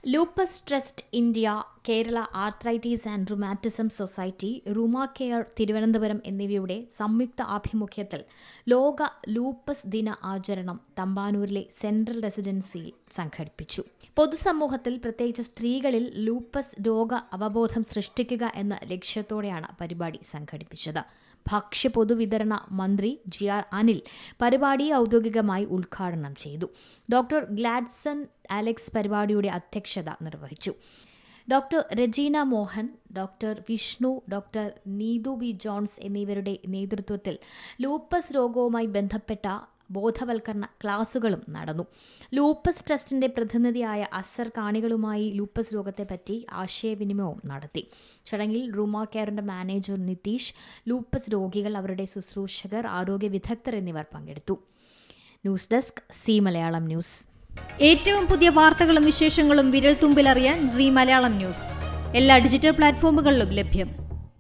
Lupus trust India, Kerala arthritis and rheumatism society, rheuma care Thiruvananthapuram എന്നിവയുടെ സംയുക്ത ആഭിമുഖ്യത്തിൽ ലോക ലൂപ്പസ് ദിന ആചരണം തമ്പാനൂരിലെ സെൻട്രൽ റെസിഡൻസിയിൽ സംഘടിപ്പിച്ചു. പൊതുസമൂഹത്തിൽ പ്രത്യേകിച്ച് സ്ത്രീകളിൽ ലൂപ്പസ് രോഗ അവബോധം സൃഷ്ടിക്കുക എന്ന ലക്ഷ്യത്തോടെയാണ് പരിപാടി സംഘടിപ്പിച്ചത്. ഭക്ഷ്യ പൊതുവിതരണ മന്ത്രി GR അനിൽ പരിപാടി ഔദ്യോഗികമായി ഉദ്ഘാടനം ചെയ്തു. ഡോക്ടർ ഗ്ലാഡ്സൺ അലക്സ് പരിപാടിയുടെ അധ്യക്ഷത നിർവഹിച്ചു. Doctor Rajeena Mohan, doctor Vishnu, doctor Neethu B Johns എന്നിവരുടെ നേതൃത്വത്തിൽ ലൂപ്പസ് രോഗവുമായി ബന്ധപ്പെട്ട ബോധവൽക്കരണ ക്ലാസുകളും നടന്നു. ലൂപ്പസ് ട്രസ്റ്റിന്റെ പ്രതിനിധിയായ അസർ കാണികളുമായി ലൂപ്പസ് രോഗത്തെപ്പറ്റി ആശയവിനിമയവും നടത്തി. ചടങ്ങിൽ റുമ കെയറിന്റെ മാനേജർ നിതീഷ്, ലൂപ്പസ് രോഗികൾ, അവരുടെ ശുശ്രൂഷകർ, ആരോഗ്യ വിദഗ്ധർ എന്നിവർ പങ്കെടുത്തു. News desk C Malayalam news. ഏറ്റവും പുതിയ വാർത്തകളും വിശേഷങ്ങളും വിരൽ തുമ്പിലറിയാൻ സി മലയാളം ന്യൂസ് എല്ലാ ഡിജിറ്റൽ പ്ലാറ്റ്ഫോമുകളിലും ലഭ്യം.